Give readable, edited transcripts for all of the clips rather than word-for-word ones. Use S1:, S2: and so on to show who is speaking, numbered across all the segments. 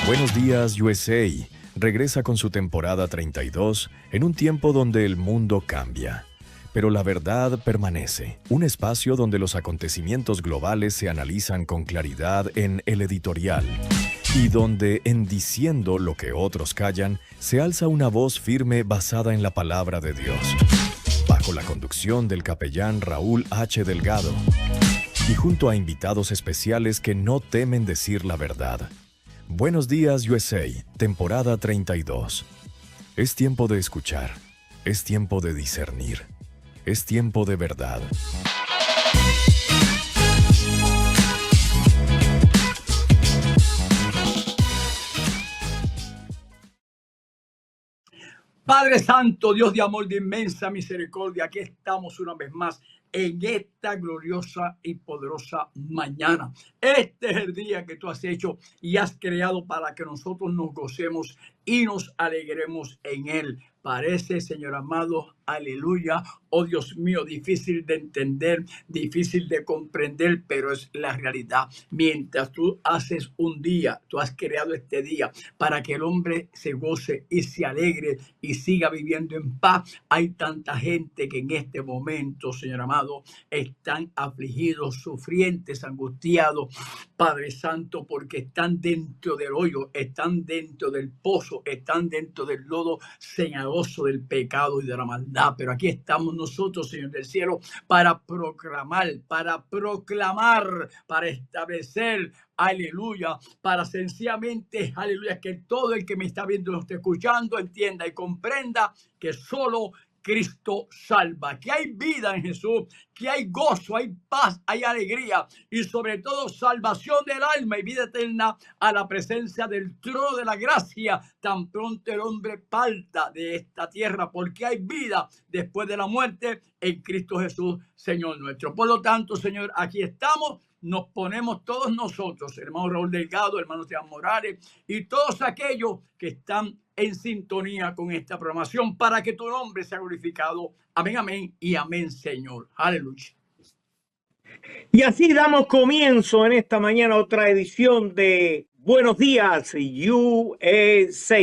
S1: Buenos días, USA. Regresa con su temporada 32 en un tiempo donde el mundo cambia. Pero la verdad permanece. Un espacio donde los acontecimientos globales se analizan con claridad en El Editorial. Y donde, en diciendo lo que otros callan, se alza una voz firme basada en la palabra de Dios. Bajo la conducción del capellán Raúl H. Delgado. Y junto a invitados especiales que no temen decir la verdad. Buenos días, USA, temporada 32. Es tiempo de escuchar. Es tiempo de discernir. Es tiempo de verdad.
S2: Padre Santo, Dios de amor, de inmensa misericordia, aquí estamos una vez más en esta gloriosa y poderosa mañana. Este es el día que tú has hecho y has creado para que nosotros nos gocemos y nos alegremos en él. Parece, Señor amado, aleluya, oh Dios mío, difícil de entender, difícil de comprender, pero es la realidad. Mientras tú haces un día, tú has creado este día para que el hombre se goce y se alegre y siga viviendo en paz. Hay tanta gente que en este momento, Señor amado, están afligidos, sufrientes, angustiados, Padre Santo, porque están dentro del hoyo, están dentro del pozo, están dentro del lodo cenagoso del pecado y de la maldad. Pero aquí estamos nosotros, Señor del cielo, para proclamar, para establecer, aleluya, para sencillamente, aleluya, que todo el que me está viendo, lo esté escuchando, entienda y comprenda que solo Cristo salva, que hay vida en Jesús, que hay gozo, hay paz, hay alegría y sobre todo salvación del alma y vida eterna a la presencia del trono de la gracia tan pronto el hombre parta de esta tierra, porque hay vida después de la muerte en Cristo Jesús, Señor nuestro. Por lo tanto, Señor, aquí estamos. Nos ponemos todos nosotros, hermano Raúl Delgado, hermano Esteban Morales y todos aquellos que están en sintonía con esta programación para que tu nombre sea glorificado. Amén, amén y amén, Señor. Aleluya.
S3: Y así damos comienzo en esta mañana otra edición de Buenos Días, USA,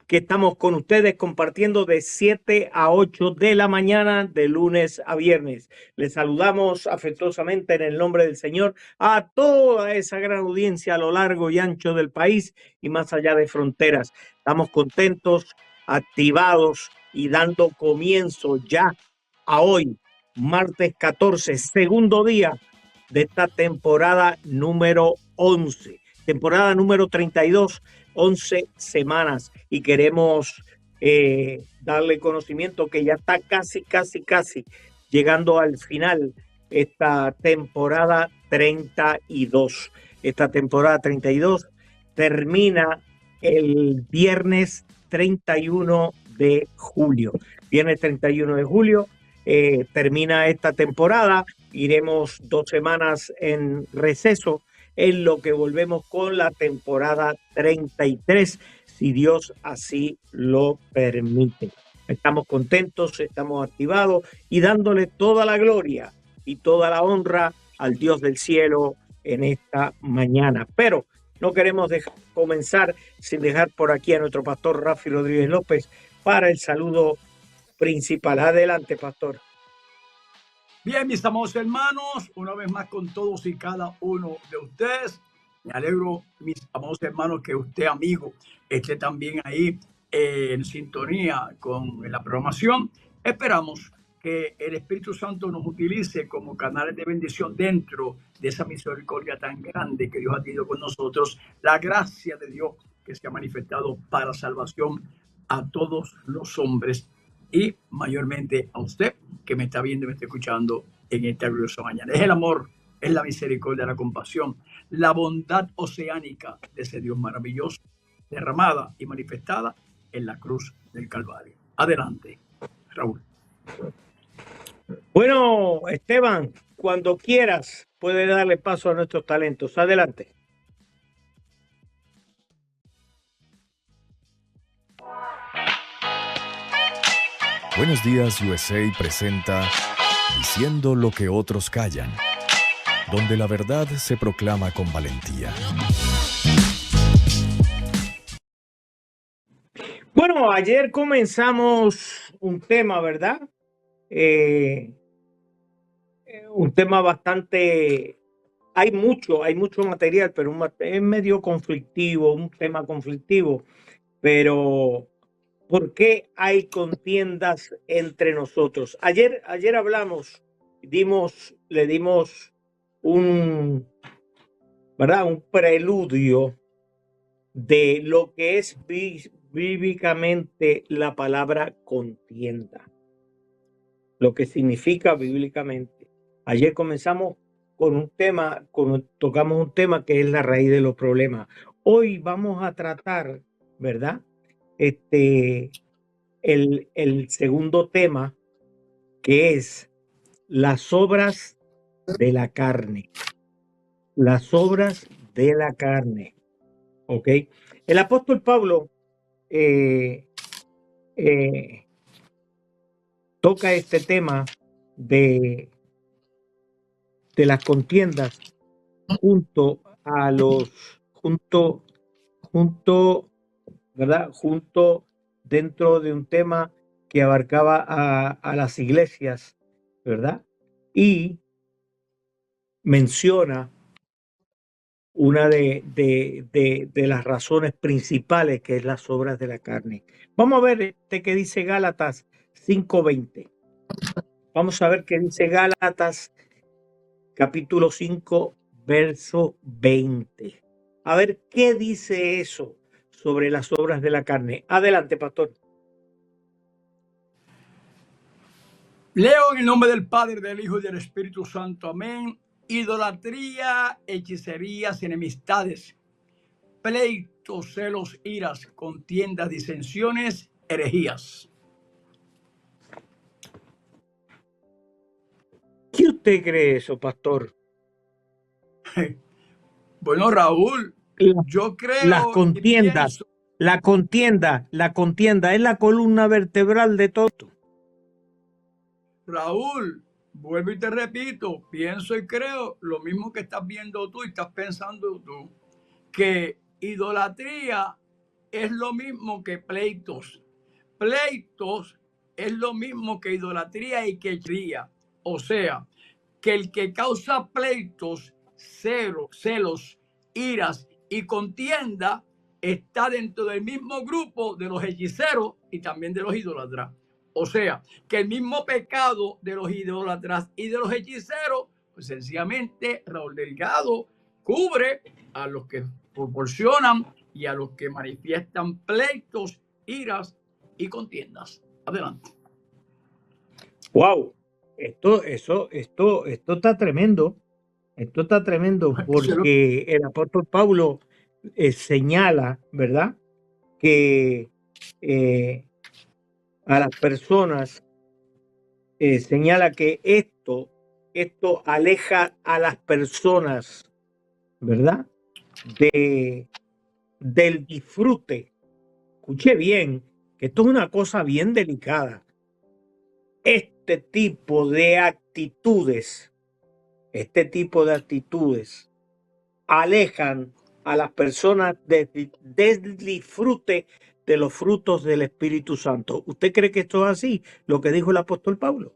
S3: que estamos con ustedes compartiendo de 7 a 8 de la mañana, de lunes a viernes. Les saludamos afectuosamente en el nombre del Señor a toda esa gran audiencia a lo largo y ancho del país y más allá de fronteras. Estamos contentos, activados y dando comienzo ya a hoy, martes 14, segundo día de esta temporada número 11, temporada número 32, 11 semanas, y queremos darle conocimiento que ya está casi llegando al final esta temporada 32. Esta temporada 32 termina el viernes 31 de julio. Viernes 31 de julio termina esta temporada. Iremos 2 semanas en receso, en lo que volvemos con la temporada 33, si Dios así lo permite. Estamos contentos, estamos activados y dándole toda la gloria y toda la honra al Dios del cielo en esta mañana. Pero no queremos comenzar sin dejar por aquí a nuestro pastor Rafi Rodríguez López para el saludo principal. Adelante, pastor.
S2: Bien, mis amados hermanos, una vez más con todos y cada uno de ustedes. Me alegro, mis amados hermanos, que usted, amigo, esté también ahí en sintonía con la programación. Esperamos que el Espíritu Santo nos utilice como canales de bendición dentro de esa misericordia tan grande que Dios ha tenido con nosotros. La gracia de Dios que se ha manifestado para salvación a todos los hombres y mayormente a usted que me está viendo y me está escuchando en esta gloriosa mañana. Es el amor, es la misericordia, la compasión, la bondad oceánica de ese Dios maravilloso, derramada y manifestada en la cruz del Calvario. Adelante, Raúl.
S3: Bueno, Esteban, cuando quieras, puedes darle paso a nuestros talentos. Adelante.
S1: Buenos días, USA presenta Diciendo lo que otros callan, donde la verdad se proclama con valentía.
S3: Bueno, ayer comenzamos un tema, ¿verdad? Eh, un tema bastante, hay mucho material, pero es medio conflictivo, un tema conflictivo, pero ¿por qué hay contiendas entre nosotros? Ayer hablamos, le dimos un, ¿verdad? Un preludio de lo que es bíblicamente la palabra contienda, lo que significa bíblicamente. Ayer comenzamos con un tema, tocamos un tema que es la raíz de los problemas. Hoy vamos a tratar, ¿verdad? El segundo tema, que es las obras de la carne. Las obras de la carne. ¿Ok? El apóstol Pablo eh, eh, toca este tema de, de las contiendas junto a junto, ¿verdad? Junto dentro de un tema que abarcaba a las iglesias, ¿verdad? Y menciona una de las razones principales, que es las obras de la carne. Vamos a ver qué dice Gálatas 5:20. Vamos a ver qué dice Gálatas capítulo 5, verso 20. A ver qué dice eso sobre las obras de la carne. Adelante, pastor.
S2: Leo en el nombre del Padre, del Hijo y del Espíritu Santo. Amén. Idolatría, hechicerías, enemistades, pleitos, celos, iras, contiendas, disensiones, herejías.
S3: ¿Qué usted cree eso, pastor?
S2: Bueno, Raúl,
S3: La-
S2: yo
S3: Las
S2: creo y
S3: contiendas,
S2: pienso,
S3: la contienda es la columna vertebral de todo.
S2: Raúl, vuelvo y te repito, pienso y creo lo mismo que estás viendo tú y estás pensando tú, que idolatría es lo mismo que pleitos. Pleitos es lo mismo que idolatría y que hechicería. O sea, que el que causa pleitos, celos, iras y contienda está dentro del mismo grupo de los hechiceros y también de los idólatras. O sea, que el mismo pecado de los idólatras y de los hechiceros, pues sencillamente Raúl Delgado cubre a los que proporcionan y a los que manifiestan pleitos, iras y contiendas. Adelante.
S3: Wow, esto está tremendo. Esto está tremendo porque el apóstol Pablo señala, ¿verdad? Que a las personas señala que esto aleja a las personas, ¿verdad? Del disfrute. Escuche bien, que esto es una cosa bien delicada. Este tipo de actitudes alejan a las personas del disfrute de los frutos del Espíritu Santo. ¿Usted cree que esto es así, lo que dijo el apóstol Pablo?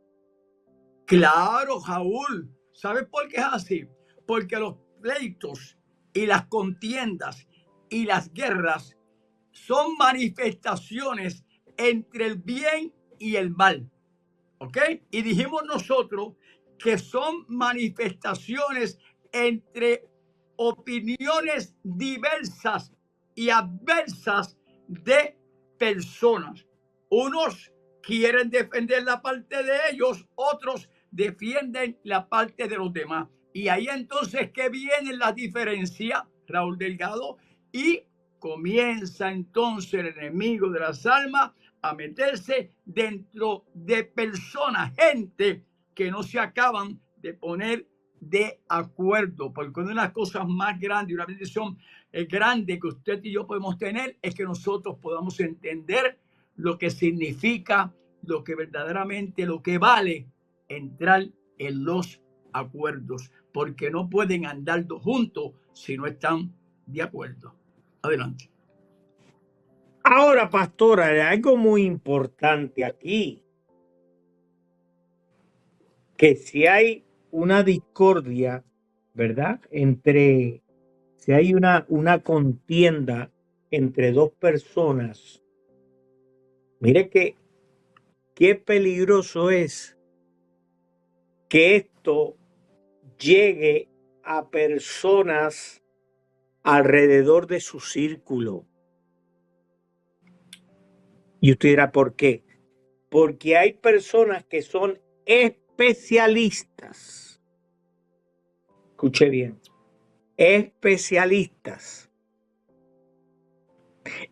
S2: Claro, Raúl. ¿Sabes por qué es así? Porque los pleitos y las contiendas y las guerras son manifestaciones entre el bien y el mal. ¿Ok? Y dijimos nosotros que son manifestaciones entre opiniones diversas y adversas de personas. Unos quieren defender la parte de ellos, otros defienden la parte de los demás. Y ahí entonces que viene la diferencia, Raúl Delgado, y comienza entonces el enemigo de las almas a meterse dentro de personas, gente que no se acaban de poner de acuerdo, porque una de las cosas más grandes y una bendición grande que usted y yo podemos tener es que nosotros podamos entender lo que significa, lo que verdaderamente, lo que vale entrar en los acuerdos, porque no pueden andar dos juntos si no están de acuerdo. Adelante.
S3: Ahora, pastora, hay algo muy importante aquí, que si hay una discordia, ¿verdad? Si hay una contienda entre dos personas, mire qué peligroso es que esto llegue a personas alrededor de su círculo. Y usted dirá, ¿por qué? Porque hay personas que son especialistas. Escuche bien. Especialistas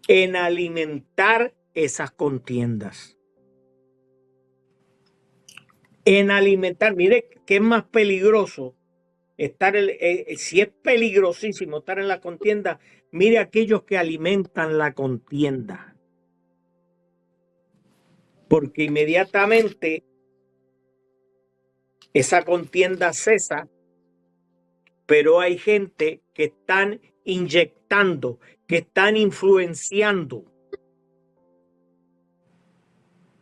S3: en alimentar esas contiendas. En alimentar, mire qué es más peligroso estar, si es peligrosísimo estar en la contienda, mire aquellos que alimentan la contienda. Porque inmediatamente esa contienda cesa, pero hay gente que están inyectando, que están influenciando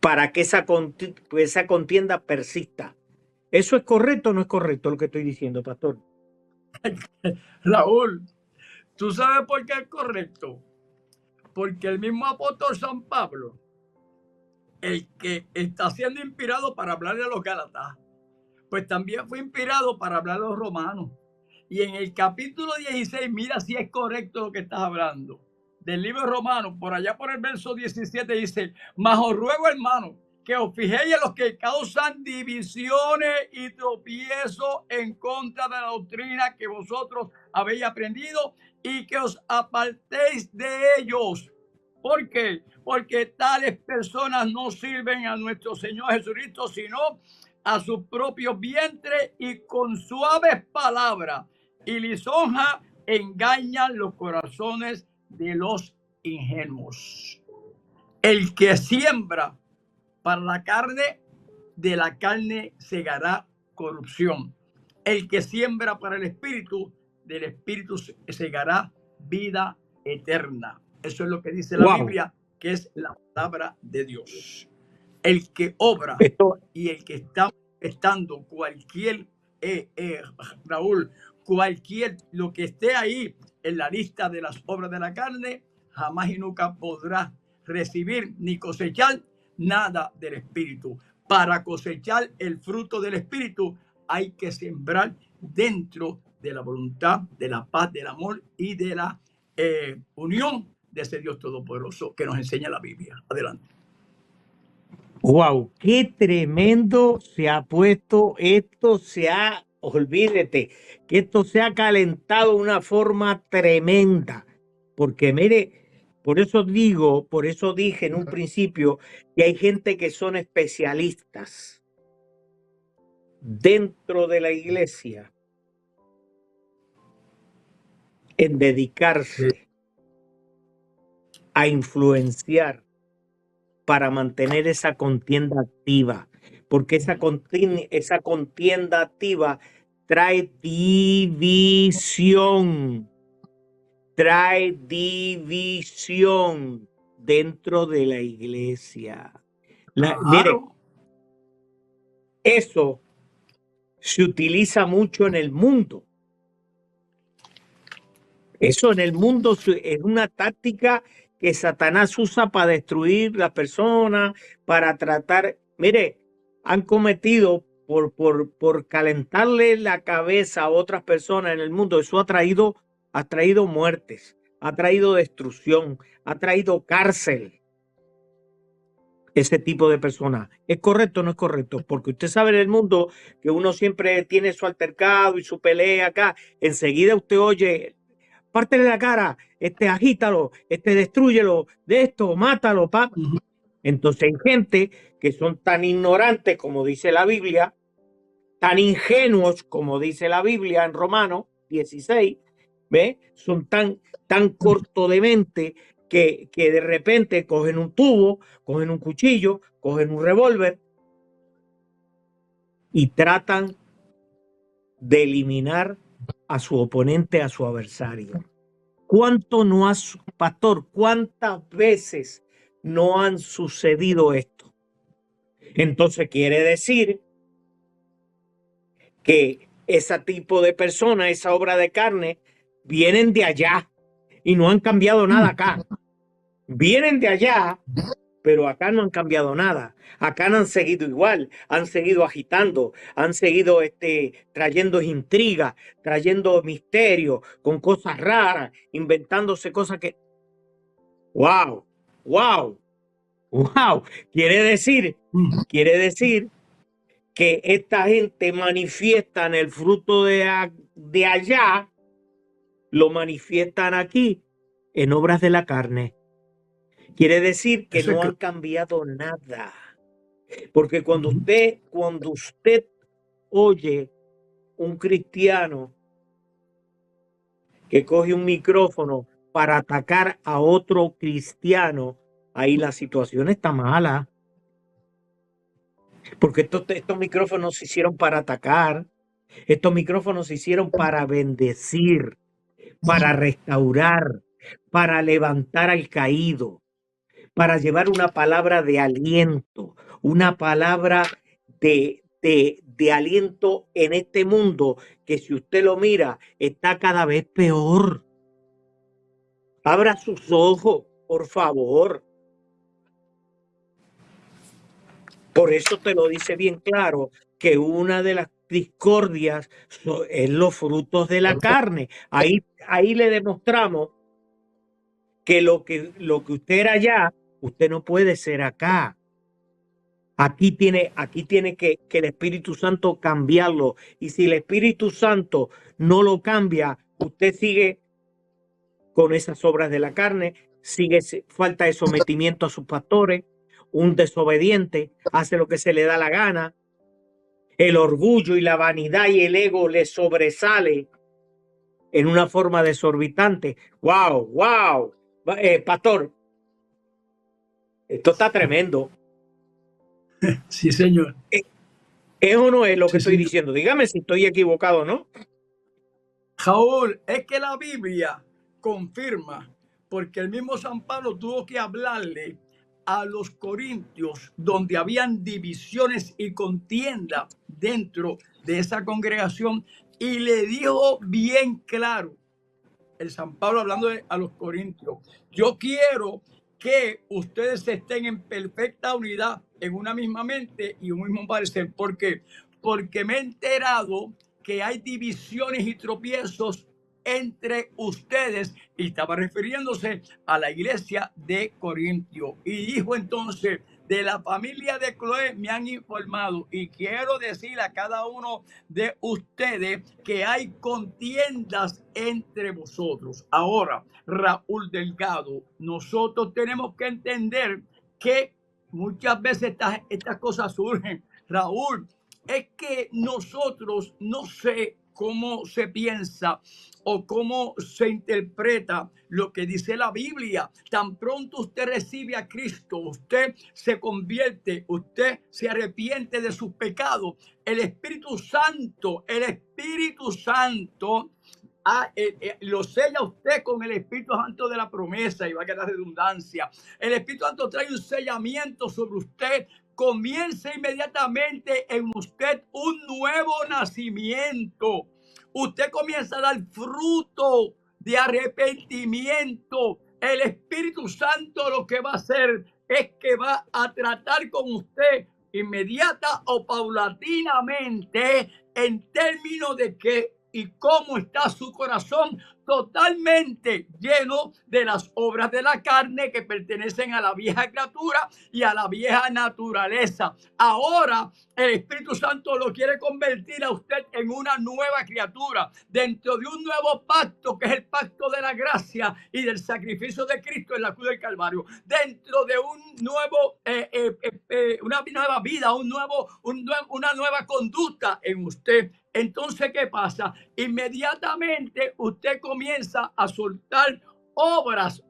S3: para que esa contienda persista. ¿Eso es correcto o no es correcto lo que estoy diciendo, pastor?
S2: Raúl, ¿tú sabes por qué es correcto? Porque el mismo apóstol San Pablo, el que está siendo inspirado para hablarle a los Gálatas, pues también fue inspirado para hablar a los romanos. Y en el capítulo 16, mira si es correcto lo que estás hablando. Del libro romano, por allá por el verso 17 dice, mas os ruego, hermano, que os fijéis en los que causan divisiones y tropiezos en contra de la doctrina que vosotros habéis aprendido y que os apartéis de ellos. ¿Por qué? Porque tales personas no sirven a nuestro Señor Jesucristo, sino a su propio vientre, y con suaves palabras y lisonja engañan los corazones de los ingenuos. El que siembra para la carne, de la carne segará corrupción. El que siembra para el espíritu, del espíritu segará vida eterna. Eso es lo que dice la Biblia, que es la palabra de Dios. El que obra y el que está estando cualquier, Raúl, cualquier, lo que esté ahí en la lista de las obras de la carne, jamás y nunca podrá recibir ni cosechar nada del Espíritu. Para cosechar el fruto del Espíritu hay que sembrar dentro de la voluntad, de la paz, del amor y de la unión de ese Dios todopoderoso que nos enseña la Biblia. Adelante.
S3: Wow, qué tremendo se ha puesto esto, olvídate, que esto se ha calentado de una forma tremenda, porque mire, por eso dije en un principio que hay gente que son especialistas dentro de la iglesia en dedicarse a influenciar para mantener esa contienda activa, porque esa contienda activa trae división dentro de la iglesia. Mire, eso se utiliza mucho en el mundo. Eso en el mundo es una táctica que Satanás usa para destruir las personas, para tratar. Mire, han cometido por calentarle la cabeza a otras personas en el mundo. Eso ha traído muertes, ha traído destrucción, ha traído cárcel. Ese tipo de personas. ¿Es correcto o no es correcto? Porque usted sabe en el mundo que uno siempre tiene su altercado y su pelea acá. Enseguida usted oye, pártele la cara, agítalo, destrúyelo, de esto, mátalo, papá. Entonces hay gente que son tan ignorantes como dice la Biblia, tan ingenuos como dice la Biblia en Romanos 16, ¿ve? Son tan corto de mente que de repente cogen un tubo, cogen un cuchillo, cogen un revólver y tratan de eliminar a su oponente, a su adversario. ¿Cuánto no ha pastor, ¿cuántas veces no han sucedido esto? Entonces quiere decir que ese tipo de personas, esa obra de carne, vienen de allá y no han cambiado nada acá. Vienen de allá, pero acá no han cambiado nada. Acá no han seguido igual, han seguido agitando, han seguido trayendo intrigas, trayendo misterios, con cosas raras, inventándose cosas que... ¡Wow! ¡Wow! ¡Wow! Quiere decir que esta gente manifiesta el fruto de allá, lo manifiestan aquí en obras de la carne. Quiere decir que no han cambiado nada. Porque cuando usted oye un cristiano que coge un micrófono para atacar a otro cristiano, ahí la situación está mala. Porque estos micrófonos se hicieron para atacar. Estos micrófonos se hicieron para bendecir, para restaurar, para levantar al caído, para llevar una palabra de aliento, una palabra de aliento en este mundo que, si usted lo mira, está cada vez peor. Abra sus ojos, por favor. Por eso te lo dice bien claro que una de las discordias es los frutos de la carne. Ahí le demostramos que lo que usted era allá, usted no puede ser acá. Aquí tiene que el Espíritu Santo cambiarlo. Y si el Espíritu Santo no lo cambia, usted sigue con esas obras de la carne, sigue falta de sometimiento a sus pastores, un desobediente, hace lo que se le da la gana. El orgullo y la vanidad y el ego le sobresale en una forma desorbitante. ¡Wow! ¡Wow! Pastor, esto está tremendo.
S2: Sí, señor.
S3: ¿Es o no es lo que
S2: Sí,
S3: estoy
S2: señor.
S3: diciendo? Dígame si estoy equivocado o no.
S2: Raúl, es que la Biblia confirma, porque el mismo San Pablo tuvo que hablarle a los corintios, donde habían divisiones y contienda dentro de esa congregación, y le dijo bien claro, el San Pablo hablando a los corintios: yo quiero que ustedes estén en perfecta unidad, en una misma mente y un mismo parecer. ¿Por qué? Porque me he enterado que hay divisiones y tropiezos entre ustedes, y estaba refiriéndose a la iglesia de Corintio. Y dijo entonces: de la familia de Cloé me han informado, y quiero decir a cada uno de ustedes que hay contiendas entre vosotros. Ahora, Raúl Delgado, nosotros tenemos que entender que muchas veces estas cosas surgen. Raúl, es que nosotros, no sé cómo se piensa o cómo se interpreta lo que dice la Biblia. Tan pronto usted recibe a Cristo, usted se convierte, usted se arrepiente de sus pecados, el Espíritu Santo lo sella usted con el Espíritu Santo de la promesa, y va a quedar redundancia. El Espíritu Santo trae un sellamiento sobre usted. Comienza inmediatamente en usted un nuevo nacimiento. Usted comienza a dar fruto de arrepentimiento. El Espíritu Santo lo que va a hacer es que va a tratar con usted inmediata o paulatinamente, en términos de que y cómo está su corazón, totalmente lleno de las obras de la carne que pertenecen a la vieja criatura y a la vieja naturaleza. Ahora el Espíritu Santo lo quiere convertir a usted en una nueva criatura, dentro de un nuevo pacto, que es el pacto de la gracia y del sacrificio de Cristo en la cruz del Calvario, dentro de un nuevo una nueva vida, una nueva conducta en usted. Entonces, ¿qué pasa? Inmediatamente usted comienza a soltar obras,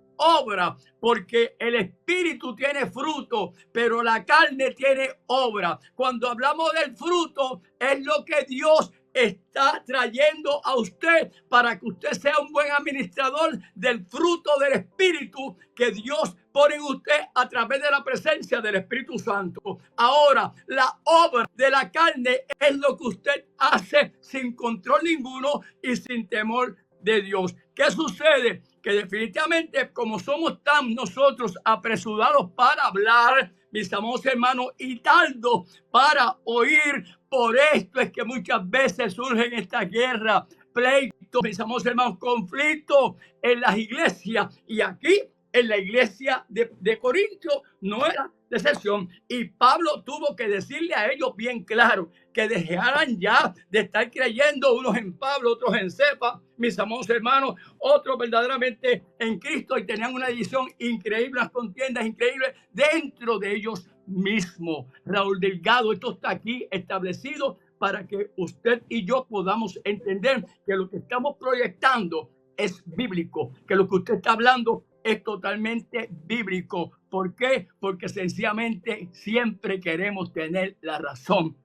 S2: porque el espíritu tiene fruto, pero la carne tiene obra. Cuando hablamos del fruto, es lo que Dios está trayendo a usted para que usted sea un buen administrador del fruto del Espíritu que Dios pone en usted a través de la presencia del Espíritu Santo. Ahora, la obra de la carne es lo que usted hace sin control ninguno y sin temor de Dios. ¿Qué sucede? Que definitivamente, como somos tan nosotros apresurados para hablar, mis amados hermanos, y tardos para oír, por esto es que muchas veces surgen estas guerras, pleitos, mis amados hermanos, conflictos en las iglesias. Y aquí, en la iglesia de Corinto, no era de excepción. Y Pablo tuvo que decirle a ellos bien claro que dejaran ya de estar creyendo, unos en Pablo, otros en Cefa, mis amados hermanos, otros verdaderamente en Cristo, y tenían una división increíble, unas contiendas increíbles dentro de ellos mismos. Raúl Delgado, esto está aquí establecido para que usted y yo podamos entender que lo que estamos proyectando es bíblico, que lo que usted está hablando es totalmente bíblico. ¿Por qué? Porque sencillamente siempre queremos tener la razón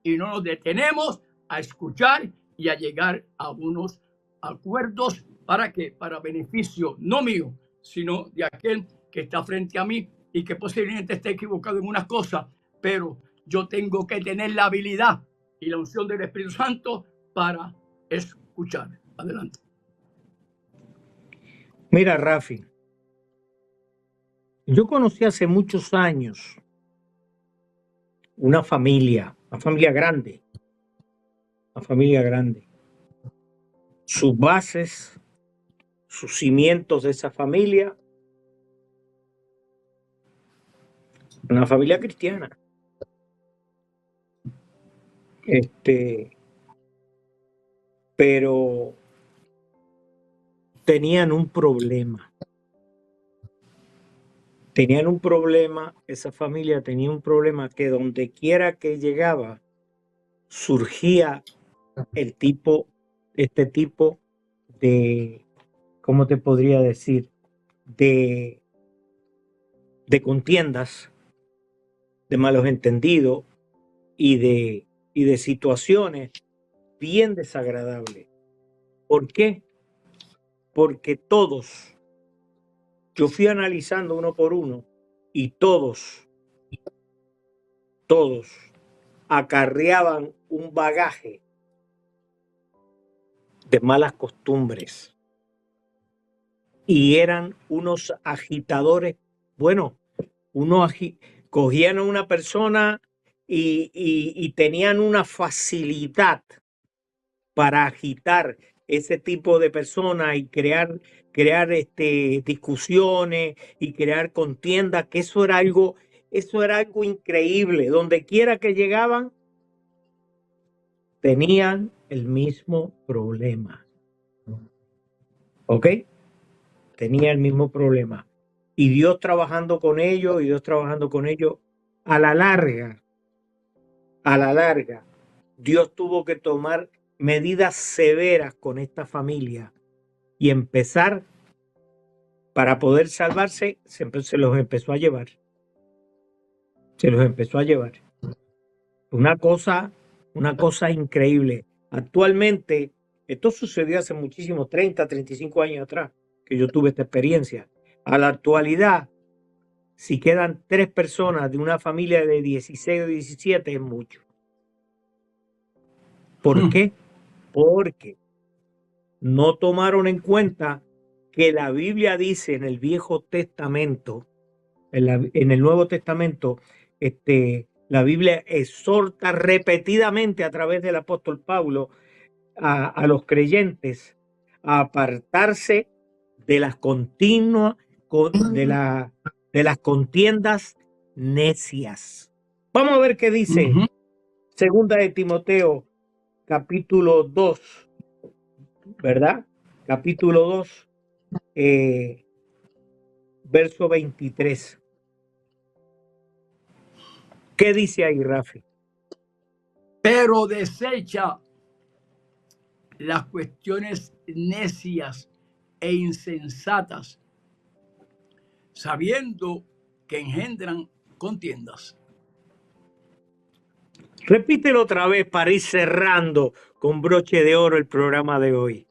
S2: y no nos detenemos a escuchar y a llegar a unos acuerdos. ¿Para qué? Para beneficio no mío, sino de aquel que está frente a mí y que posiblemente esté equivocado en unas cosas, pero yo tengo que tener la habilidad y la unción del Espíritu Santo para escuchar. Adelante.
S3: Mira, Rafi, yo conocí hace muchos años una familia grande, sus bases, sus cimientos de esa familia, una familia cristiana. Pero tenían un problema. Esa familia tenía un problema que donde quiera que llegaba, surgía este tipo de, ¿cómo te podría decir? De contiendas, de malos entendidos y de situaciones bien desagradables. ¿Por qué? Porque todos, yo fui analizando uno por uno y todos acarreaban un bagaje de malas costumbres y eran unos agitadores. Bueno, cogían a una persona y tenían una facilidad para agitar ese tipo de personas y crear discusiones y crear contiendas, que eso era algo increíble. Donde quiera que llegaban, tenían el mismo problema. ¿Ok? Tenía el mismo problema. Y Dios trabajando con ellos, a la larga, Dios tuvo que tomar medidas severas con esta familia y empezar, para poder salvarse, se los empezó a llevar. Una cosa increíble. Actualmente, esto sucedió hace muchísimo, 30, 35 años atrás, que yo tuve esta experiencia. A la actualidad, si quedan 3 personas de una familia de 16 o 17, es mucho. ¿Por qué? Porque no tomaron en cuenta que la Biblia dice en el Viejo Testamento, en el Nuevo Testamento, la Biblia exhorta repetidamente a través del apóstol Pablo a los creyentes a apartarse de las de las contiendas necias. Vamos a ver qué dice Segunda de Timoteo, capítulo 2, ¿verdad? Capítulo 2, verso 23. ¿Qué dice ahí, Rafi?
S2: Pero desecha las cuestiones necias e insensatas, sabiendo que engendran contiendas.
S3: Repítelo otra vez para ir cerrando con broche de oro el programa de hoy.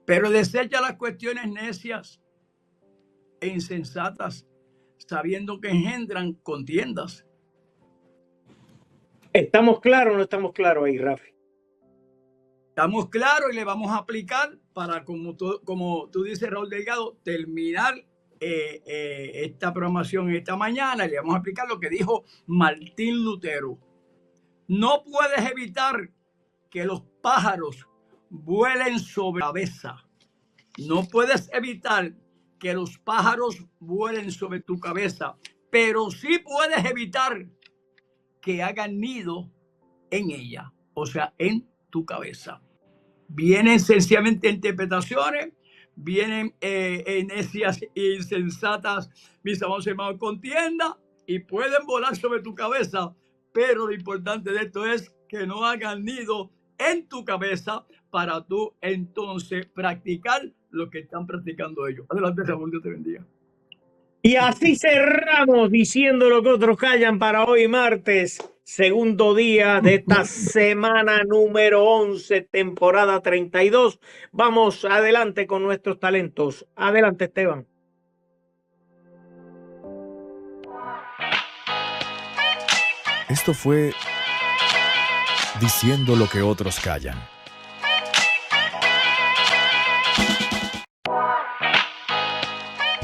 S2: Pero desecha las cuestiones necias e insensatas, sabiendo que engendran contiendas.
S3: ¿Estamos claros o no estamos claros ahí, Rafi?
S2: Estamos claros y le vamos a aplicar para, como tú dices, Raúl Delgado, terminar esta programación esta mañana. Le vamos a aplicar lo que dijo Martín Lutero. No puedes evitar que los pájaros vuelen sobre la cabeza. No puedes evitar que los pájaros vuelen sobre tu cabeza, pero sí puedes evitar que hagan nido en ella, o sea, en tu cabeza. Vienen sencillamente interpretaciones, vienen necias e insensatas, mis amados hermanos, contienda, y pueden volar sobre tu cabeza, pero lo importante de esto es que no hagan nido en tu cabeza para tú entonces practicar lo que están practicando ellos. Adelante, Ramón, Dios te bendiga.
S3: Y así cerramos diciendo lo que otros callan para hoy martes, segundo día de esta semana número 11, temporada 32. Vamos adelante con nuestros talentos. Adelante, Esteban.
S1: Esto fue Diciendo lo que otros callan.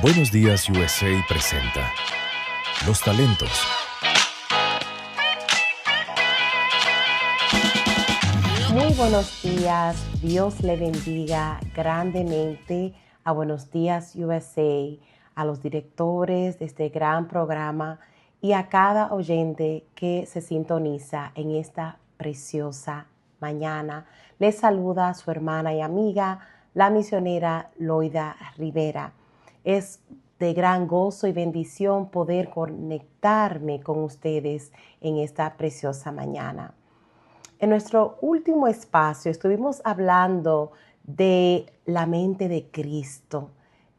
S1: Buenos Días USA presenta Los talentos.
S4: Muy buenos días, Dios le bendiga grandemente a Buenos Días USA, a los directores de este gran programa y a cada oyente que se sintoniza en esta preciosa mañana. Les saluda su hermana y amiga, la misionera Loida Rivera. Es de gran gozo y bendición poder conectarme con ustedes en esta preciosa mañana. En nuestro último espacio estuvimos hablando de la mente de Cristo,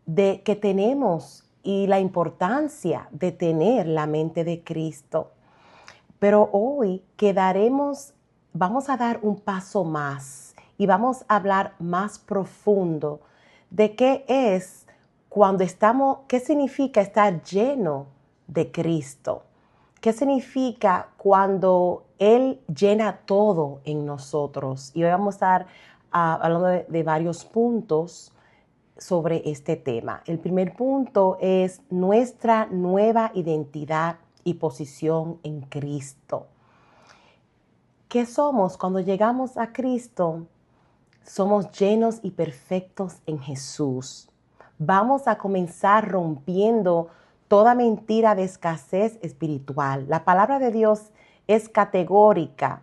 S4: de que tenemos y la importancia de tener la mente de Cristo. Pero hoy vamos a dar un paso más y vamos a hablar más profundo de qué significa estar lleno de Cristo. ¿Qué significa cuando Él llena todo en nosotros? Y hoy vamos a estar hablando de varios puntos sobre este tema. El primer punto es nuestra nueva identidad y posición en Cristo. ¿Qué somos cuando llegamos a Cristo? Somos llenos y perfectos en Jesús. Vamos a comenzar rompiendo toda mentira de escasez espiritual. La palabra de Dios es categórica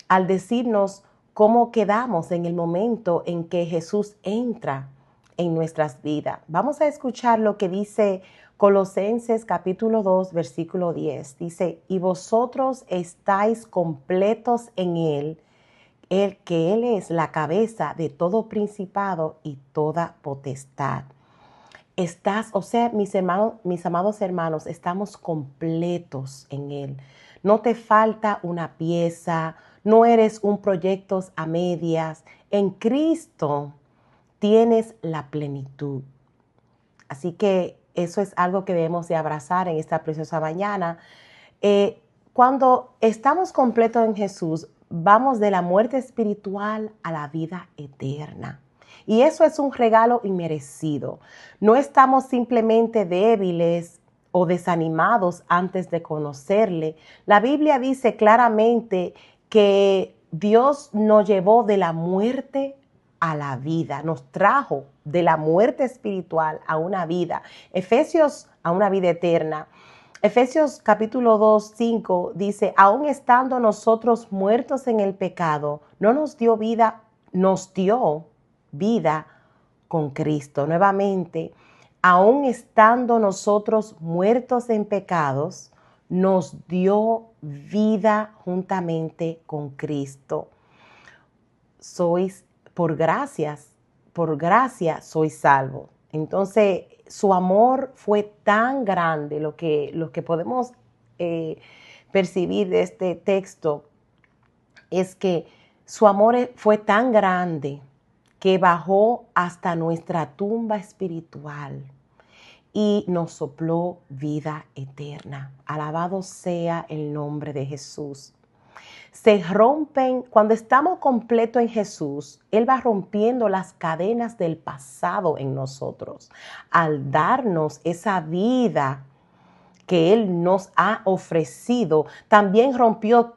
S4: al decirnos cómo quedamos en el momento en que Jesús entra en nuestras vidas. Vamos a escuchar lo que dice Colosenses capítulo 2, versículo 10. Dice, y vosotros estáis completos en Él, que Él es la cabeza de todo principado y toda potestad. Mis amados hermanos, estamos completos en Él. No te falta una pieza, no eres un proyecto a medias. En Cristo tienes la plenitud. Así que eso es algo que debemos de abrazar en esta preciosa mañana. Cuando estamos completos en Jesús, vamos de la muerte espiritual a la vida eterna. Y eso es un regalo inmerecido. No estamos simplemente débiles o desanimados antes de conocerle. La Biblia dice claramente que Dios nos llevó de la muerte a la vida, nos trajo de la muerte espiritual a una vida. A una vida eterna. Efesios capítulo 2, 5 dice, aun estando nosotros muertos en el pecado, nos dio vida con Cristo. Nuevamente, aun estando nosotros muertos en pecados, nos dio vida juntamente con Cristo. Por gracia sois salvos. Entonces, su amor fue tan grande, lo que podemos percibir de este texto es que su amor fue tan grande que bajó hasta nuestra tumba espiritual y nos sopló vida eterna. Alabado sea el nombre de Jesús. Se rompen, cuando estamos completos en Jesús, Él va rompiendo las cadenas del pasado en nosotros, al darnos esa vida que Él nos ha ofrecido. También rompió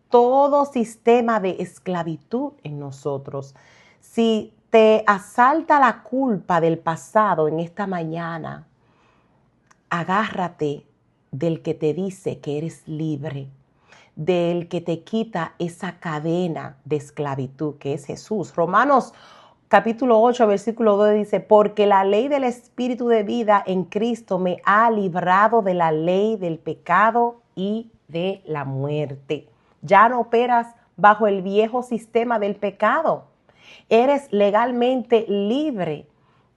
S4: todo sistema de esclavitud en nosotros. Si te asalta la culpa del pasado en esta mañana, agárrate del que te dice que eres libre, del que te quita esa cadena de esclavitud que es Jesús. Romanos capítulo 8, versículo 2 dice, porque la ley del Espíritu de vida en Cristo me ha librado de la ley del pecado y de la muerte. Ya no operas bajo el viejo sistema del pecado. Eres legalmente libre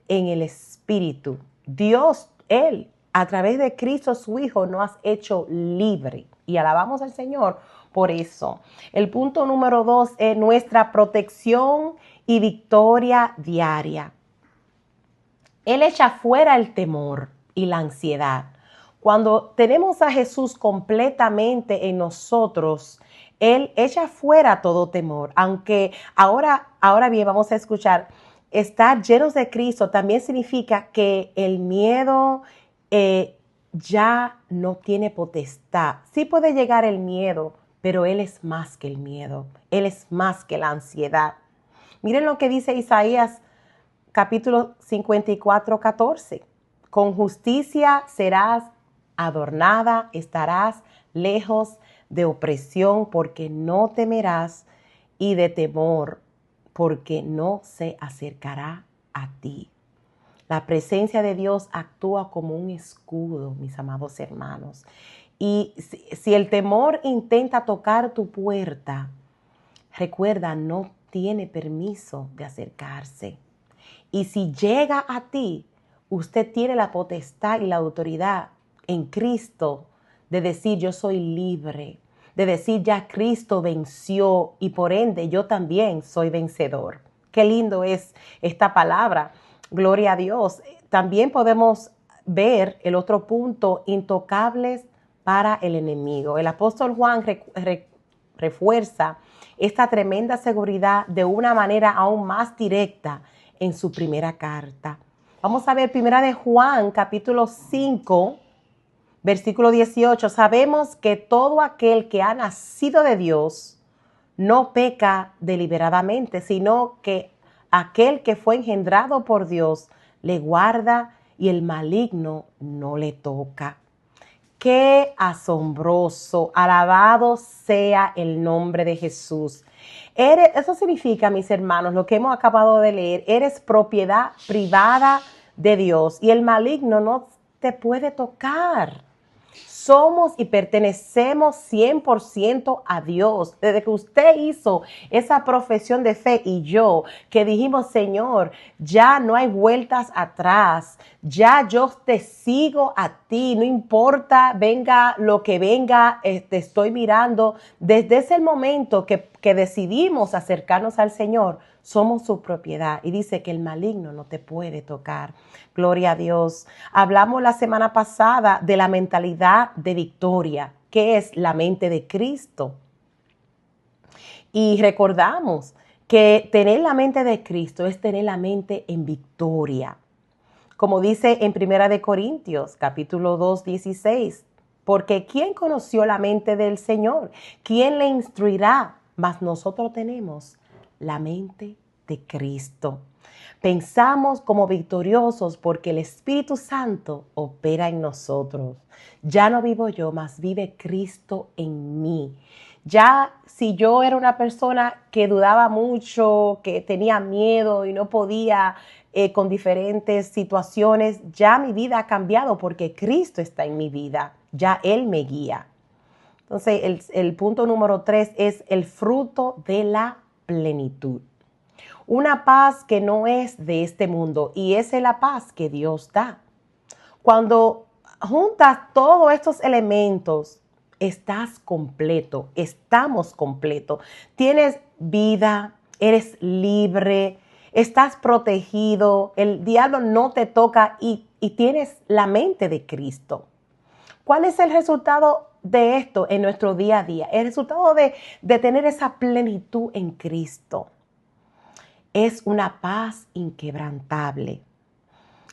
S4: en el Espíritu. Dios, Él, a través de Cristo su Hijo, nos ha hecho libre. Y alabamos al Señor por eso. El punto número 2 es nuestra protección y victoria diaria. Él echa fuera el temor y la ansiedad. Cuando tenemos a Jesús completamente en nosotros, Él echa fuera todo temor. Aunque ahora bien, vamos a escuchar, estar llenos de Cristo también significa que el miedo ya no tiene potestad. Sí puede llegar el miedo, pero Él es más que el miedo. Él es más que la ansiedad. Miren lo que dice Isaías capítulo 54, 14. Con justicia serás adornada, estarás lejos de opresión, porque no temerás, y de temor, porque no se acercará a ti. La presencia de Dios actúa como un escudo, mis amados hermanos. Y si el temor intenta tocar tu puerta, recuerda, no tiene permiso de acercarse. Y si llega a ti, usted tiene la potestad y la autoridad en Cristo de decir yo soy libre, de decir ya Cristo venció y por ende yo también soy vencedor. Qué lindo es esta palabra. Gloria a Dios. También podemos ver el otro punto, intocables para el enemigo. El apóstol Juan refuerza esta tremenda seguridad de una manera aún más directa en su primera carta. Vamos a ver primera de Juan, capítulo 5, versículo 18. Sabemos que todo aquel que ha nacido de Dios no peca deliberadamente, sino que aquel que fue engendrado por Dios le guarda y el maligno no le toca. ¡Qué asombroso! Alabado sea el nombre de Jesús. Eso significa, mis hermanos, lo que hemos acabado de leer, eres propiedad privada de Dios y el maligno no te puede tocar. Somos y pertenecemos 100% a Dios. Desde que usted hizo esa profesión de fe y yo, que dijimos, Señor, ya no hay vueltas atrás. Ya yo te sigo a ti. No importa, venga lo que venga, te estoy mirando. Desde ese momento que decidimos acercarnos al Señor, somos su propiedad. Y dice que el maligno no te puede tocar. Gloria a Dios. Hablamos la semana pasada de la mentalidad de victoria, que es la mente de Cristo. Y recordamos que tener la mente de Cristo es tener la mente en victoria. Como dice en 1 Corintios, capítulo 2, 16. Porque ¿quién conoció la mente del Señor? ¿Quién le instruirá? Mas nosotros tenemos la mente de Cristo. Pensamos como victoriosos porque el Espíritu Santo opera en nosotros. Ya no vivo yo, mas vive Cristo en mí. Ya si yo era una persona que dudaba mucho, que tenía miedo y no podía con diferentes situaciones, ya mi vida ha cambiado porque Cristo está en mi vida. Ya Él me guía. Entonces el punto número 3 es el fruto de la plenitud. Una paz que no es de este mundo y esa es la paz que Dios da. Cuando juntas todos estos elementos, Estás completo, estamos completos. Tienes vida, eres libre, estás protegido, el diablo no te toca y tienes la mente de Cristo. ¿Cuál es el resultado de esto en nuestro día a día? El resultado de tener esa plenitud en Cristo es una paz inquebrantable.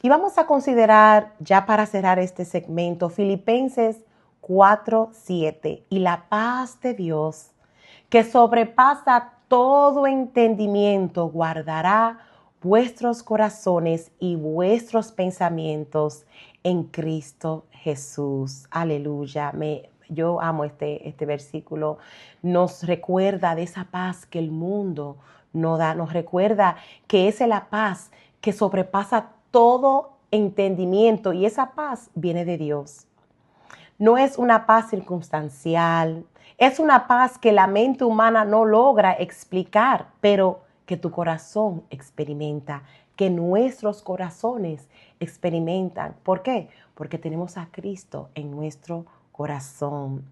S4: Y vamos a considerar, ya para cerrar este segmento, Filipenses 4:7. Y la paz de Dios, que sobrepasa todo entendimiento, guardará vuestros corazones y vuestros pensamientos en Cristo Jesús. Aleluya. Yo amo este versículo. Nos recuerda de esa paz que el mundo no da. Nos recuerda que es la paz que sobrepasa todo entendimiento y esa paz viene de Dios. No es una paz circunstancial, es una paz que la mente humana no logra explicar, pero que tu corazón experimenta, que nuestros corazones experimentan. ¿Por qué? Porque tenemos a Cristo en nuestro corazón.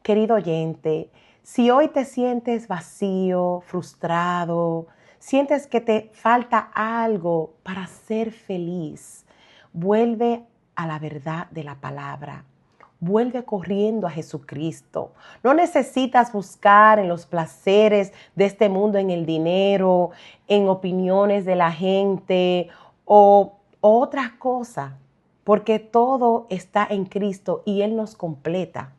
S4: Querido oyente, si hoy te sientes vacío, frustrado, sientes que te falta algo para ser feliz, vuelve a la verdad de la palabra. Vuelve corriendo a Jesucristo. No necesitas buscar en los placeres de este mundo, en el dinero, en opiniones de la gente o otras cosas, porque todo está en Cristo y Él nos completa.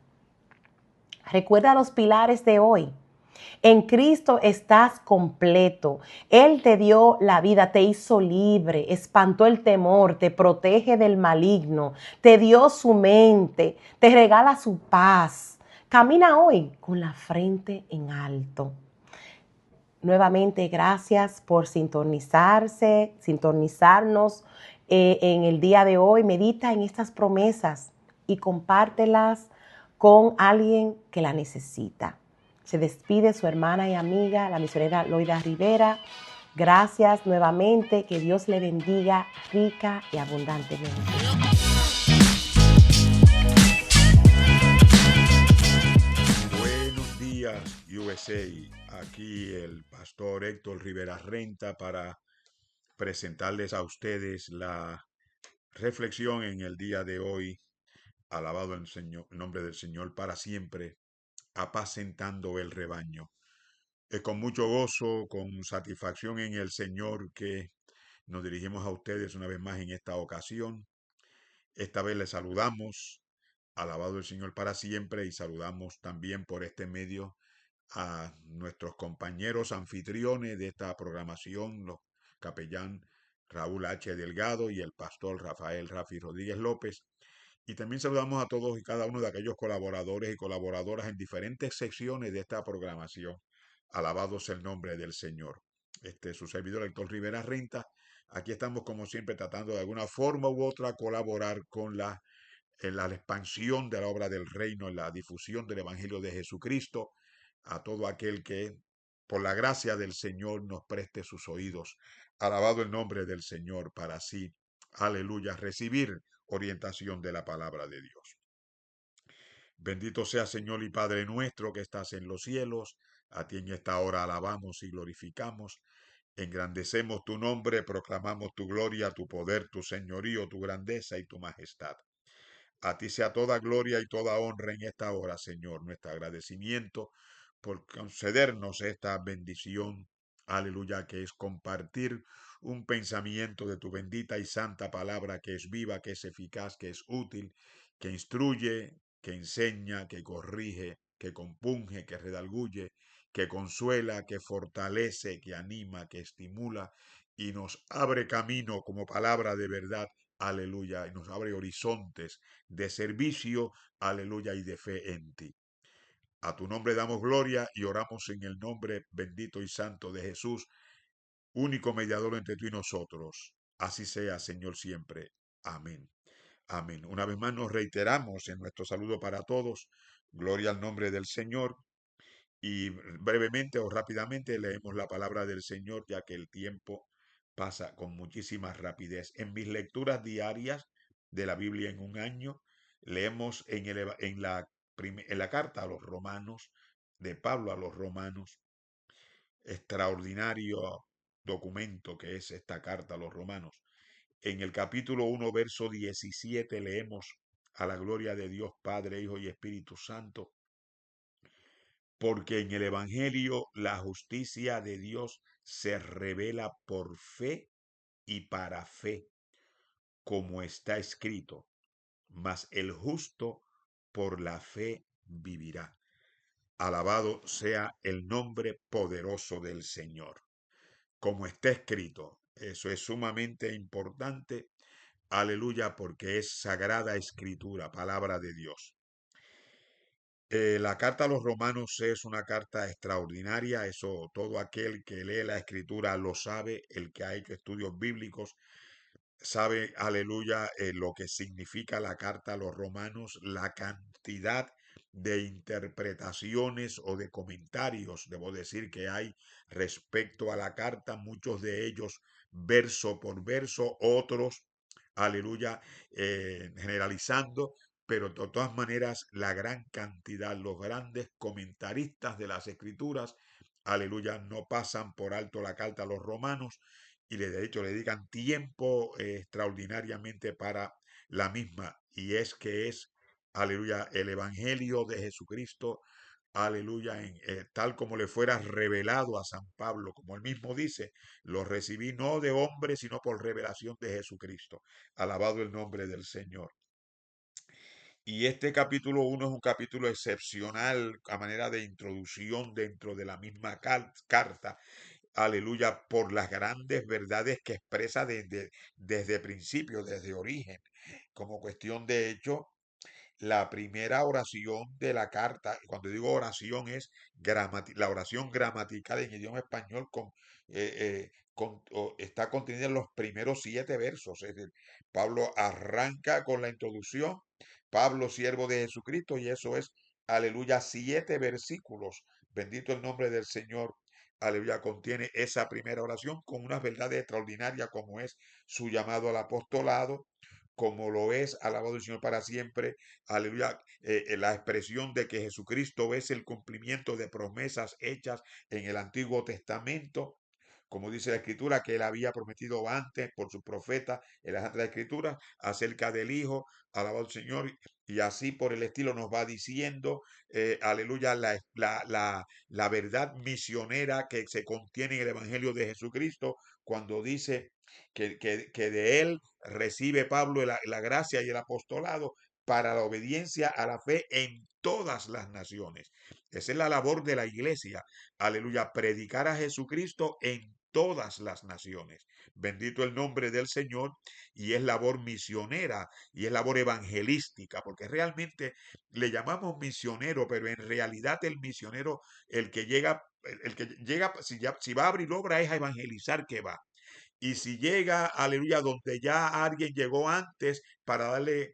S4: Recuerda los pilares de hoy. En Cristo estás completo. Él te dio la vida, te hizo libre, espantó el temor, te protege del maligno, te dio su mente, te regala su paz. Camina hoy con la frente en alto. Nuevamente, gracias por sintonizarnos en el día de hoy. Medita en estas promesas y compártelas con alguien que la necesita. Se despide su hermana y amiga, la misionera Loida Rivera. Gracias nuevamente. Que Dios le bendiga rica y abundantemente.
S5: Buenos días, USA. Aquí el pastor Héctor Rivera Renta para presentarles a ustedes la reflexión en el día de hoy. Alabado el nombre del Señor para siempre, apacentando el rebaño. Es con mucho gozo, con satisfacción en el Señor que nos dirigimos a ustedes una vez más en esta ocasión. Esta vez les saludamos, alabado el Señor para siempre, y saludamos también por este medio a nuestros compañeros anfitriones de esta programación, los capellán Raúl H. Delgado y el pastor Rafael Rafi Rodríguez López. Y también saludamos a todos y cada uno de aquellos colaboradores y colaboradoras en diferentes secciones de esta programación. Alabado sea el nombre del Señor. Este es su servidor Héctor Rivera Renta. Aquí estamos como siempre tratando de alguna forma u otra colaborar con en la expansión de la obra del reino, en la difusión del Evangelio de Jesucristo, a todo aquel que por la gracia del Señor nos preste sus oídos. Alabado el nombre del Señor para así, aleluya, recibir orientación de la palabra de Dios. Bendito sea Señor y Padre nuestro que estás en los cielos, a ti en esta hora alabamos y glorificamos. Engrandecemos tu nombre, proclamamos tu gloria, tu poder, tu señorío, tu grandeza y tu majestad. A ti sea toda gloria y toda honra en esta hora, Señor. Nuestro agradecimiento por concedernos esta bendición, aleluya, que es compartir un pensamiento de tu bendita y santa palabra que es viva, que es eficaz, que es útil, que instruye, que enseña, que corrige, que compunge, que redarguye, que consuela, que fortalece, que anima, que estimula y nos abre camino como palabra de verdad. Aleluya, y nos abre horizontes de servicio, aleluya, y de fe en ti. A tu nombre damos gloria y oramos en el nombre bendito y santo de Jesús, único mediador entre tú y nosotros. Así sea, Señor, siempre. Amén. Amén. Una vez más nos reiteramos en nuestro saludo para todos. Gloria al nombre del Señor. Y brevemente o rápidamente leemos la palabra del Señor, ya que el tiempo pasa con muchísima rapidez. En mis lecturas diarias de la Biblia en un año, leemos en la en la carta a los romanos, de Pablo a los romanos, extraordinario documento que es esta carta a los romanos. En el capítulo 1, verso 17, leemos a la gloria de Dios Padre, Hijo y Espíritu Santo, porque en el Evangelio la justicia de Dios se revela por fe y para fe, como está escrito, mas el justo por la fe vivirá. Alabado sea el nombre poderoso del Señor. Como está escrito, eso es sumamente importante, aleluya, porque es sagrada escritura, palabra de Dios. La carta a los romanos es una carta extraordinaria, eso todo aquel que lee la escritura lo sabe, el que ha hecho estudios bíblicos sabe, aleluya, lo que significa la carta a los romanos, la cantidad de interpretaciones o de comentarios, debo decir, que hay respecto a la carta, muchos de ellos verso por verso, otros, aleluya, generalizando, pero de todas maneras la gran cantidad, los grandes comentaristas de las escrituras, aleluya, no pasan por alto la carta a los romanos y de hecho le dedican tiempo extraordinariamente para la misma, y es que es, aleluya, el Evangelio de Jesucristo, aleluya, tal como le fuera revelado a San Pablo, como él mismo dice, lo recibí no de hombre, sino por revelación de Jesucristo. Alabado el nombre del Señor. Y este capítulo 1 es un capítulo excepcional a manera de introducción dentro de la misma carta, aleluya, por las grandes verdades que expresa desde principio, desde origen. Como cuestión de hecho, la primera oración de la carta, cuando digo oración es la oración gramatical en idioma español está contenida en los primeros 7 versos. Es decir, Pablo arranca con la introducción, Pablo, siervo de Jesucristo, y eso es, aleluya, 7 versículos. Bendito el nombre del Señor. Aleluya, contiene esa primera oración con unas verdades extraordinarias como es su llamado al apostolado, como lo es, alabado el Señor para siempre, aleluya, la expresión de que Jesucristo es el cumplimiento de promesas hechas en el Antiguo Testamento, como dice la Escritura, que él había prometido antes por su profeta en las Santas Escrituras acerca del Hijo, alabado el Señor, y así por el estilo nos va diciendo, aleluya, la verdad misionera que se contiene en el Evangelio de Jesucristo, cuando dice que de él recibe Pablo la gracia y el apostolado para la obediencia a la fe en todas las naciones. Esa es la labor de la iglesia. Aleluya, predicar a Jesucristo en todas las naciones. Bendito el nombre del Señor, y es labor misionera y es labor evangelística, porque realmente le llamamos misionero, pero en realidad el misionero, el que llega, si va a abrir obra es a evangelizar que va. Y si llega, aleluya, donde ya alguien llegó antes para darle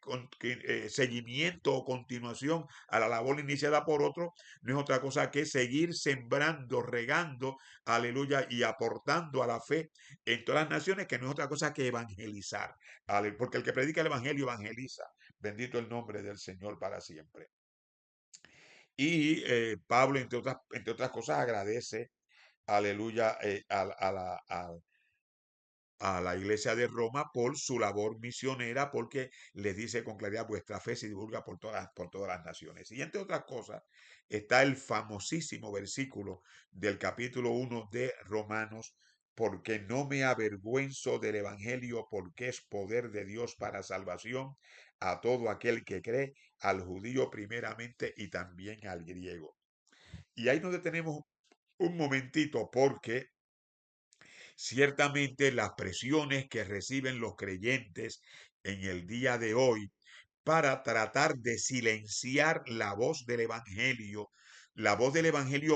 S5: seguimiento o continuación a la labor iniciada por otro, no es otra cosa que seguir sembrando, regando, aleluya, y aportando a la fe en todas las naciones, que no es otra cosa que evangelizar. Porque el que predica el evangelio evangeliza. Bendito el nombre del Señor para siempre. Y Pablo, entre otras cosas, agradece, aleluya, a la iglesia de Roma por su labor misionera, porque les dice con claridad, vuestra fe se divulga por todas las naciones. Y entre otras cosas, está el famosísimo versículo del capítulo 1 de Romanos, porque no me avergüenzo del evangelio, porque es poder de Dios para salvación a todo aquel que cree, al judío primeramente y también al griego. Y ahí nos detenemos un momentito, porque ciertamente las presiones que reciben los creyentes en el día de hoy para tratar de silenciar la voz del Evangelio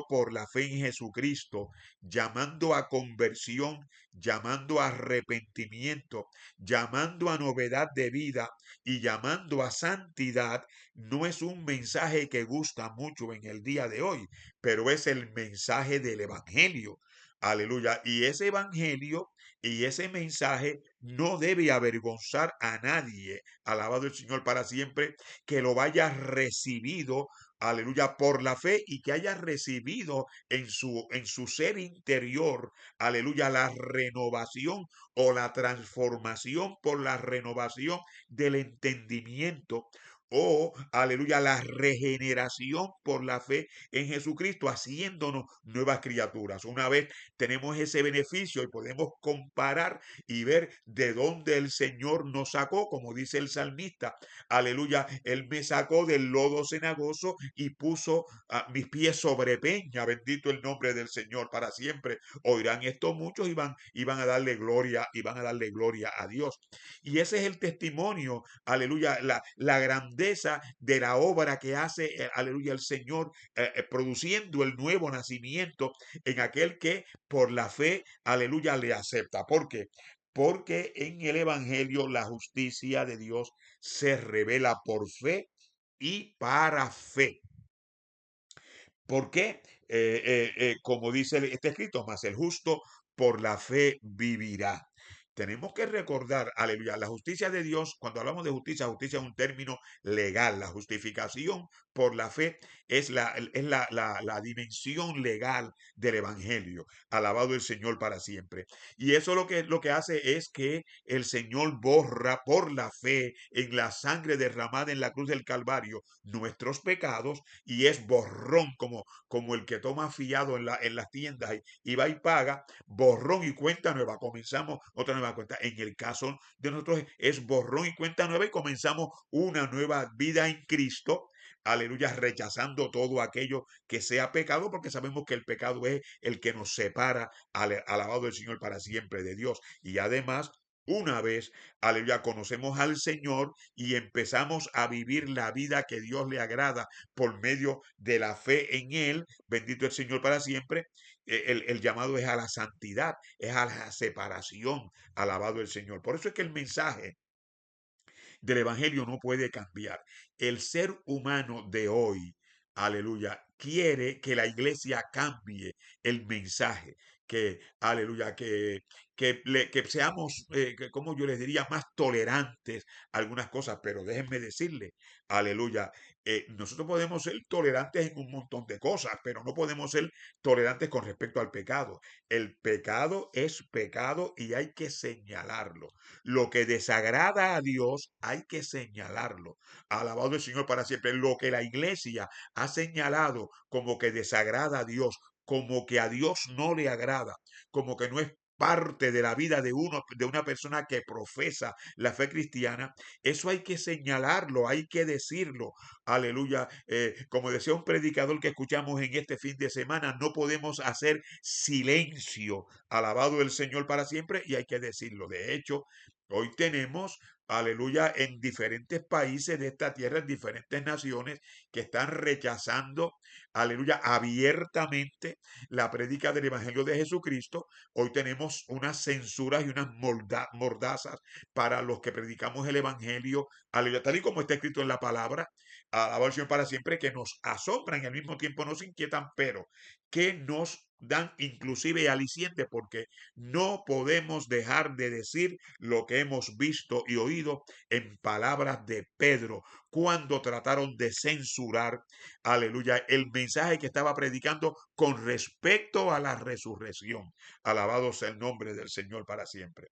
S5: por la fe en Jesucristo, llamando a conversión, llamando a arrepentimiento, llamando a novedad de vida y llamando a santidad, no es un mensaje que gusta mucho en el día de hoy, pero es el mensaje del Evangelio. Aleluya. Y ese evangelio Y ese mensaje no debe avergonzar a nadie, alabado el Señor para siempre, que lo vaya recibido, aleluya, por la fe y que haya recibido en su ser interior, aleluya, la renovación o la transformación por la renovación del entendimiento. O, aleluya, la regeneración por la fe en Jesucristo, haciéndonos nuevas criaturas. Una vez tenemos ese beneficio y podemos comparar y ver de dónde el Señor nos sacó, como dice el salmista, aleluya, Él me sacó del lodo cenagoso y puso mis pies sobre peña, bendito el nombre del Señor para siempre. Oirán esto muchos y van a darle gloria, y van a darle gloria a Dios. Y ese es el testimonio, aleluya, la grandeza de la obra que hace, aleluya, el Señor, produciendo el nuevo nacimiento en aquel que por la fe, aleluya, le acepta. ¿Por qué? Porque en el Evangelio la justicia de Dios se revela por fe y para fe. ¿Por qué? Como dice este escrito, más el justo por la fe vivirá. Tenemos que recordar, aleluya, la justicia de Dios, cuando hablamos de justicia, justicia es un término legal. La justificación por la fe es la dimensión legal del Evangelio. Alabado el Señor para siempre. Y eso lo que hace es que el Señor borra por la fe en la sangre derramada en la cruz del Calvario nuestros pecados y es borrón como el que toma fiado en las tiendas y va y paga, borrón y cuenta nueva. Comenzamos otra nueva cuenta. En el caso de nosotros es borrón y cuenta nueva y comenzamos una nueva vida en Cristo. Aleluya, rechazando todo aquello que sea pecado, porque sabemos que el pecado es el que nos separa, alabado el Señor para siempre de Dios. Y además, una vez, aleluya, conocemos al Señor y empezamos a vivir la vida que Dios le agrada por medio de la fe en Él, bendito el Señor para siempre. El llamado es a la santidad, es a la separación, alabado el Señor. Por eso es que el mensaje del Evangelio no puede cambiar. El ser humano de hoy, aleluya, quiere que la iglesia cambie el mensaje, que, aleluya, que seamos, como yo les diría, más tolerantes a algunas cosas, pero déjenme decirle, aleluya, nosotros podemos ser tolerantes en un montón de cosas, pero no podemos ser tolerantes con respecto al pecado. El pecado es pecado y hay que señalarlo. Lo que desagrada a Dios hay que señalarlo. Alabado el Señor para siempre. Lo que la iglesia ha señalado como que desagrada a Dios, como que a Dios no le agrada, como que no es parte de la vida de una persona que profesa la fe cristiana, eso hay que señalarlo, hay que decirlo. Aleluya. Como decía un predicador que escuchamos en este fin de semana, no podemos hacer silencio. Alabado el Señor para siempre y hay que decirlo. De hecho, hoy tenemos, aleluya, en diferentes países de esta tierra, en diferentes naciones, que están rechazando, aleluya, abiertamente la prédica del Evangelio de Jesucristo. Hoy tenemos unas censuras y unas mordazas para los que predicamos el Evangelio, aleluya, tal y como está escrito en la palabra, alabado al Señor para siempre, que nos asombran y al mismo tiempo nos inquietan, pero que nos dan inclusive aliciente porque no podemos dejar de decir lo que hemos visto y oído en palabras de Pedro cuando trataron de censurar, aleluya, el mensaje que estaba predicando con respecto a la resurrección. Alabado sea el nombre del Señor para siempre.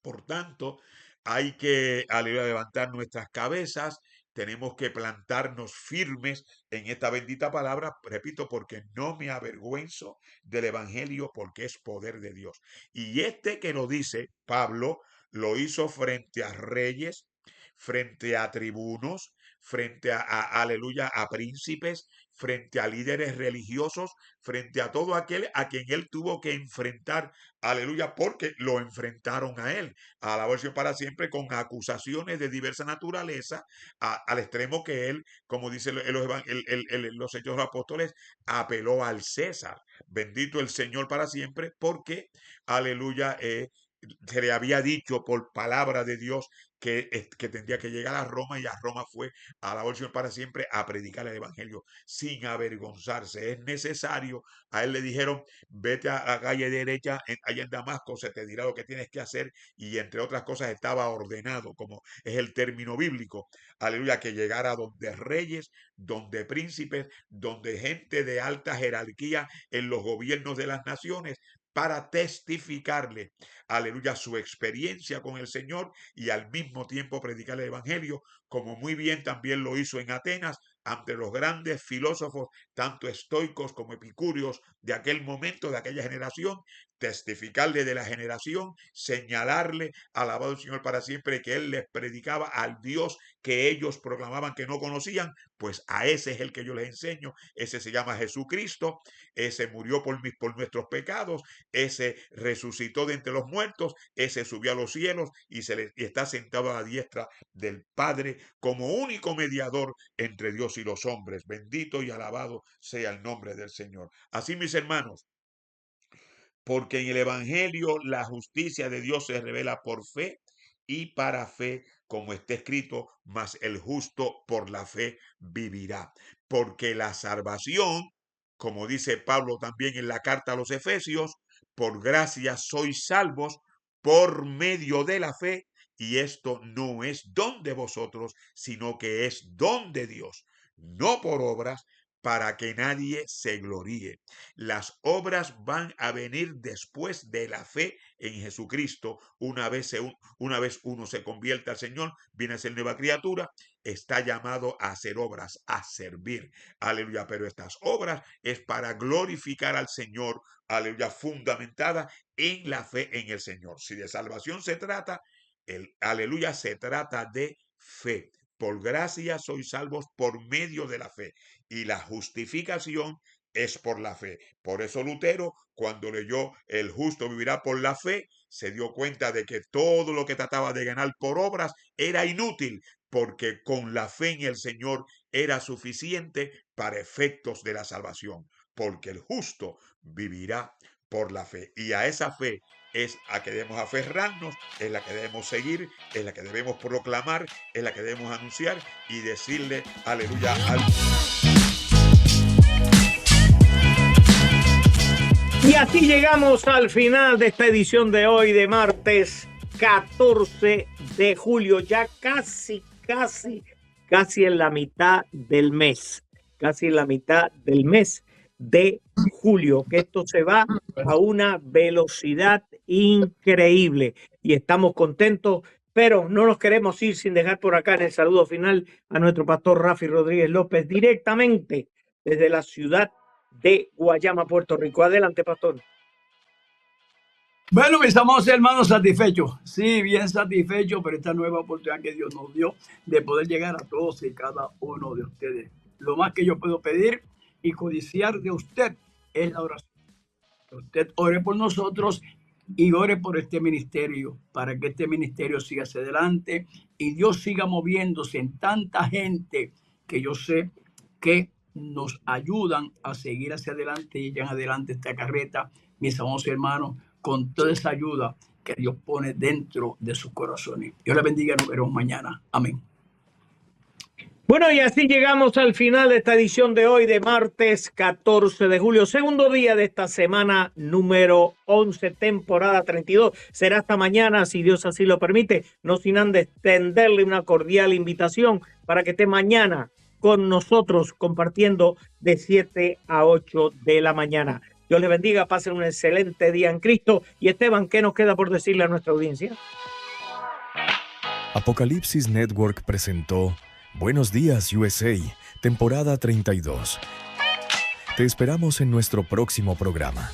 S5: Por tanto, hay que, aleluya, levantar nuestras cabezas, tenemos que plantarnos firmes en esta bendita palabra, repito, porque no me avergüenzo del Evangelio, porque es poder de Dios. Y este que lo dice, Pablo, lo hizo frente a reyes, frente a tribunos, frente aleluya, a príncipes, frente a líderes religiosos, frente a todo aquel a quien él tuvo que enfrentar, aleluya, porque lo enfrentaron a él, a la versión para siempre, con acusaciones de diversa naturaleza, al extremo que él, como dice los hechos de los apóstoles, apeló al César. Bendito el Señor para siempre, porque, aleluya, se le había dicho por palabra de Dios que tendría que llegar a Roma, y a Roma fue, alabó al Señor para siempre, a predicar el evangelio sin avergonzarse. Es necesario. A él le dijeron: vete a la calle derecha, allá en Damasco se te dirá lo que tienes que hacer, y entre otras cosas estaba ordenado, como es el término bíblico, aleluya, que llegara donde reyes, donde príncipes, donde gente de alta jerarquía en los gobiernos de las naciones, para testificarle, aleluya, su experiencia con el Señor, y al mismo tiempo predicar el evangelio, como muy bien también lo hizo en Atenas ante los grandes filósofos, tanto estoicos como epicúreos de aquel momento, de aquella generación, testificarle de la generación, señalarle, alabado el Señor para siempre, que él les predicaba al Dios que ellos proclamaban que no conocían. Pues a ese es el que yo les enseño. Ese se llama Jesucristo. Ese murió por nuestros pecados. Ese resucitó de entre los muertos. Ese subió a los cielos y está sentado a la diestra del Padre como único mediador entre Dios y los hombres. Bendito y alabado sea el nombre del Señor. Así, mis hermanos, porque en el evangelio la justicia de Dios se revela por fe y para fe, como está escrito: mas el justo por la fe vivirá. Porque la salvación, como dice Pablo también en la carta a los Efesios, por gracia sois salvos por medio de la fe, y esto no es don de vosotros, sino que es don de Dios, no por obras, para que nadie se gloríe. Las obras van a venir después de la fe en Jesucristo. Una vez uno se convierte al Señor, viene a ser nueva criatura, está llamado a hacer obras, a servir. Aleluya. Pero estas obras es para glorificar al Señor. Aleluya. Fundamentada en la fe en el Señor. Si de salvación se trata, aleluya, se trata de fe. Por gracia sois salvos por medio de la fe, y la justificación es por la fe. Por eso Lutero, cuando leyó el justo vivirá por la fe, se dio cuenta de que todo lo que trataba de ganar por obras era inútil, porque con la fe en el Señor era suficiente para efectos de la salvación, porque el justo vivirá por la fe. Y a esa fe es a que debemos aferrarnos, es la que debemos seguir, es la que debemos proclamar, es la que debemos anunciar y decirle aleluya al...
S3: Y así llegamos al final de esta edición de hoy, de martes 14 de julio, ya casi en la mitad del mes, casi en la mitad del mes de julio, que esto se va a una velocidad increíble y estamos contentos, pero no nos queremos ir sin dejar por acá en el saludo final a nuestro pastor Rafi Rodríguez López, directamente desde la ciudad de Guayama, Puerto Rico. Adelante, pastor.
S2: Bueno, mis amados hermanos, satisfechos. Sí, bien satisfechos por esta nueva oportunidad que Dios nos dio de poder llegar a todos y cada uno de ustedes. Lo más que yo puedo pedir y codiciar de usted es la oración. Que usted ore por nosotros y ore por este ministerio, para que este ministerio siga hacia adelante y Dios siga moviéndose en tanta gente que yo sé que nos ayudan a seguir hacia adelante y llegan adelante esta carreta, mis amados hermanos, con toda esa ayuda que Dios pone dentro de sus corazones. Dios les bendiga, nos veremos mañana. Amén.
S3: Bueno, y así llegamos al final de esta edición de hoy, de martes 14 de julio, segundo día de esta semana número 11, temporada 32. Será hasta mañana, si Dios así lo permite, no sin antes extenderle una cordial invitación para que esté mañana con nosotros compartiendo de 7 a 8 de la mañana. Dios les bendiga, pasen un excelente día en Cristo. Y Esteban, ¿qué nos queda por decirle a nuestra audiencia?
S1: Apocalipsis Network presentó Buenos Días USA, temporada 32. Te esperamos en nuestro próximo programa.